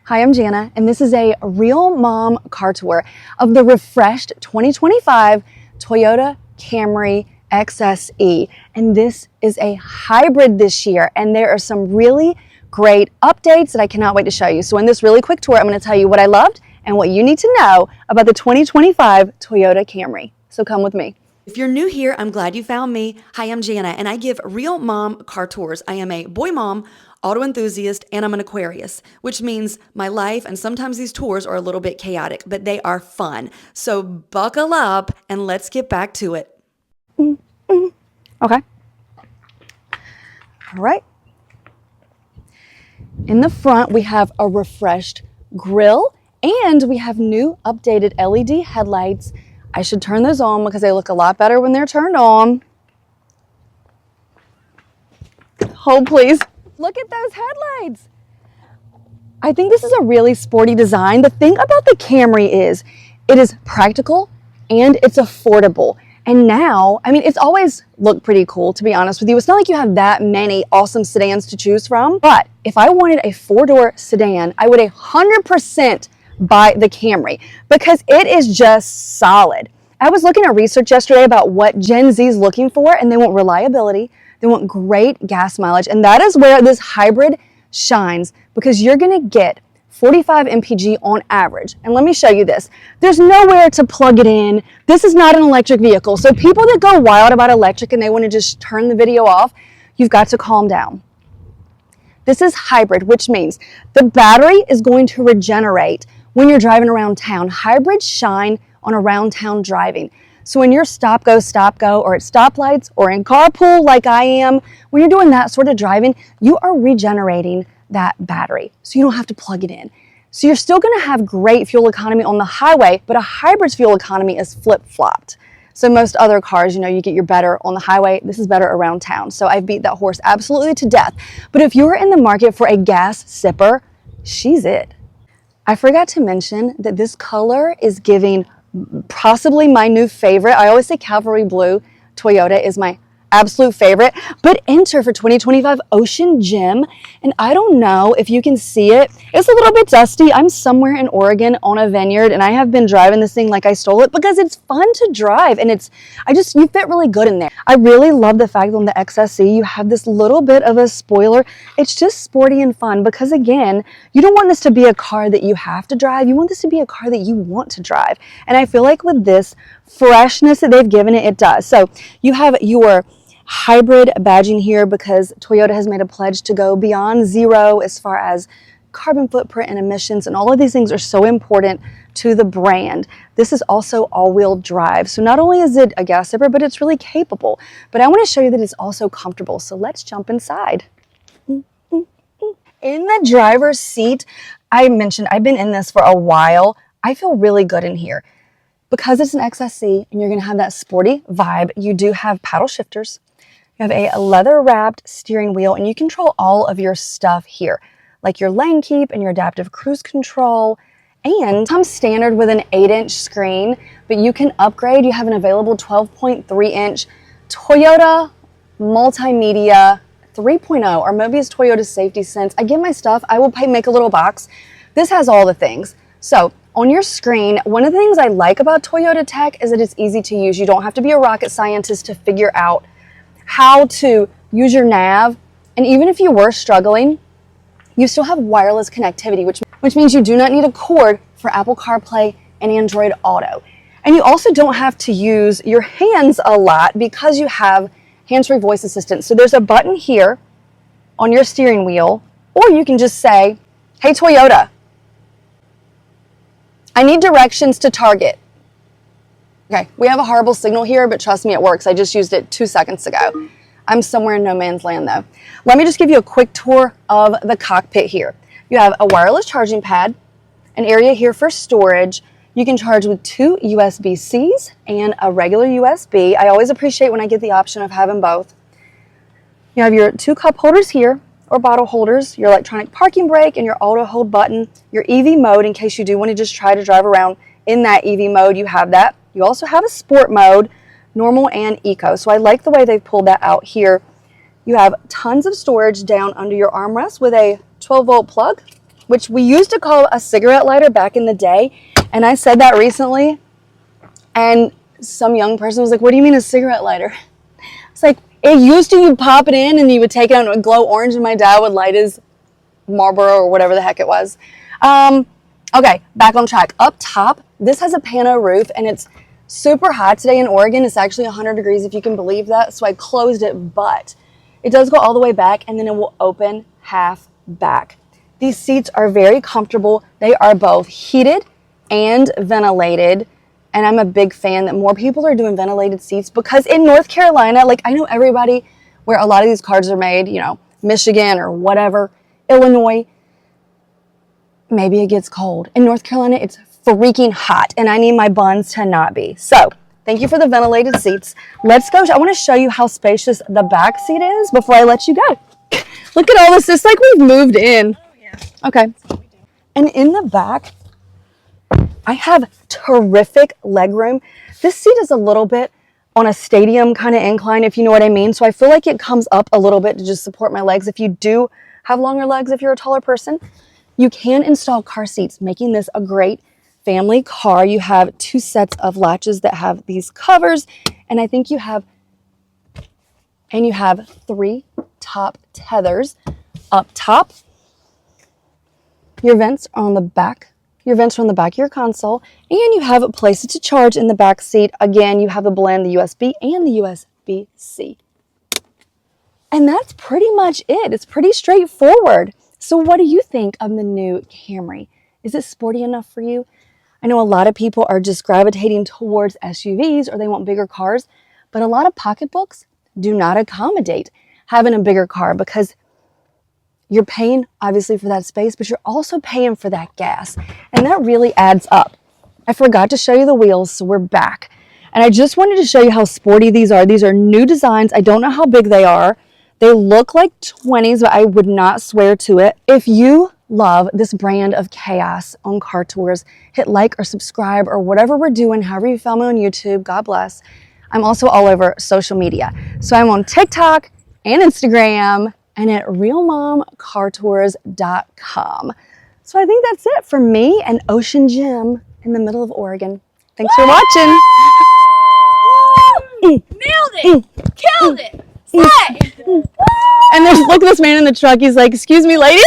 Hi, I'm Jana, and this is a real mom car tour of the refreshed 2025 Toyota Camry XSE. And this is a hybrid this year, and there are some really great updates that I cannot wait to show you. So in this really quick tour, I'm going to tell you what I loved and what you need to know about the 2025 Toyota Camry. So come with me. If you're new here, I'm glad you found me. Hi, I'm Jana, and I give real mom car tours. I am a boy mom, auto enthusiast, and I'm an Aquarius, which means my life and sometimes these tours are a little bit chaotic, but they are fun. So buckle up and let's get back to it. Okay. All right. In the front, we have a refreshed grille and we have new updated LED headlights. I should turn those on because they look a lot better when they're turned on. Hold, please. Look at those headlights. I think this is a really sporty design. The thing about the Camry is it is practical and it's affordable. And now, I mean, it's always looked pretty cool, to be honest with you. It's not like you have that many awesome sedans to choose from. But if I wanted a four-door sedan, I would 100% buy the Camry because it is just solid. I was looking at research yesterday about what Gen Z is looking for, and they want reliability, they want great gas mileage, and that is where this hybrid shines because you're going to get 45 mpg on average. And let me show you this. There's nowhere to plug it in. This is not an electric vehicle. So people that go wild about electric and they want to just turn the video off, you've got to calm down. This is hybrid, which means the battery is going to regenerate when you're driving around town. Hybrids shine on around town driving. So when you're stop, go, or at stoplights or in carpool like I am, when you're doing that sort of driving, you are regenerating that battery. So you don't have to plug it in. So you're still gonna have great fuel economy on the highway, but a hybrid's fuel economy is flip-flopped. So most other cars, you know, you get your better on the highway. This is better around town. So I've beat that horse absolutely to death. But if you're in the market for a gas sipper, she's it. I forgot to mention that this color is giving possibly my new favorite. I always say Cavalry Blue Toyota is my absolute favorite, but enter for 2025 Ocean Gem. And I don't know if you can see it. It's a little bit dusty. I'm somewhere in Oregon on a vineyard and I have been driving this thing like I stole it because it's fun to drive and you fit really good in there. I really love the fact that on the XSE you have this little bit of a spoiler. It's just sporty and fun because again, you don't want this to be a car that you have to drive. You want this to be a car that you want to drive. And I feel like with this freshness that they've given it, it does. So you have your hybrid badging here because Toyota has made a pledge to go beyond zero as far as carbon footprint and emissions, and all of these things are so important to the brand. This is also all-wheel drive. So not only is it a gas sipper, but it's really capable. But I want to show you that it's also comfortable. So let's jump inside. In the driver's seat, I mentioned I've been in this for a while. I feel really good in here. Because it's an XSE and you're going to have that sporty vibe, you do have paddle shifters. You have a leather-wrapped steering wheel, and you control all of your stuff here, like your lane keep and your adaptive cruise control. And comes standard with an 8-inch screen, but you can upgrade. You have an available 12.3-inch Toyota Multimedia 3.0, or maybe it's Toyota Safety Sense. I get my stuff. I will make a little box. This has all the things. So on your screen, one of the things I like about Toyota tech is that it's easy to use. You don't have to be a rocket scientist to figure out how to use your nav. And even if you were struggling, you still have wireless connectivity, which means you do not need a cord for Apple CarPlay and Android Auto. And you also don't have to use your hands a lot because you have hands-free voice assistant. So there's a button here on your steering wheel, or you can just say, "Hey Toyota, I need directions to Target." Okay, we have a horrible signal here, but trust me, it works. I just used it 2 seconds ago. I'm somewhere in no man's land though. Let me just give you a quick tour of the cockpit here. You have a wireless charging pad, an area here for storage. You can charge with 2 USB-Cs and a regular USB. I always appreciate when I get the option of having both. You have your 2 cup holders here, or bottle holders, your electronic parking brake, and your auto hold button, your EV mode in case you do want to just try to drive around in that EV mode. You have that. You also have a sport mode, normal and eco. So I like the way they've pulled that out here. You have tons of storage down under your armrest with a 12-volt plug. which we used to call a cigarette lighter back in the day. And I said that recently, and some young person was like, what do you mean a cigarette lighter? It's like, it used to, you pop it in and you would take it out and it would glow orange and my dad would light his Marlboro or whatever the heck it was. Okay, back on track. Up top, this has a pano roof and it's super hot today in Oregon. It's actually 100 degrees if you can believe that. So I closed it, but it does go all the way back and then it will open half back. These seats are very comfortable. They are both heated and ventilated. And I'm a big fan that more people are doing ventilated seats because in North Carolina, like I know everybody where a lot of these cars are made, you know, Michigan or whatever, Illinois, maybe it gets cold. In North Carolina, it's freaking hot and I need my buns to not be. So thank you for the ventilated seats. Let's go. I want to show you how spacious the back seat is before I let you go. Look at all this. It's like we've moved in. Oh, yeah. Okay. And in the back, I have terrific leg room. This seat is a little bit on a stadium kind of incline, if you know what I mean. So I feel like it comes up a little bit to just support my legs. If you do have longer legs, if you're a taller person, you can install car seats, making this a great family car. You have 2 sets of latches that have these covers, and I think you have 3 top tethers up top. Your vents are on the back. Your vents are on the back of your console, and you have places to charge in the back seat. Again, you have the blend, the USB and the USB-C. And that's pretty much it. It's pretty straightforward. So what do you think of the new Camry? Is it sporty enough for you? I know a lot of people are just gravitating towards SUVs or they want bigger cars, but a lot of pocketbooks do not accommodate having a bigger car because you're paying obviously for that space, but you're also paying for that gas. And that really adds up. I forgot to show you the wheels, so we're back. And I just wanted to show you how sporty these are. These are new designs. I don't know how big they are. They look like 20s, but I would not swear to it. If you love this brand of chaos on car tours, hit like or subscribe or whatever we're doing, however you found me on YouTube, God bless. I'm also all over social media. So I'm on TikTok and Instagram and at realmomcartours.com. So I think that's it for me and Ocean Gym in the middle of Oregon. Thanks for watching. Nailed it! Killed it! Slay! And there's, look at this man in the truck. He's like, excuse me, lady.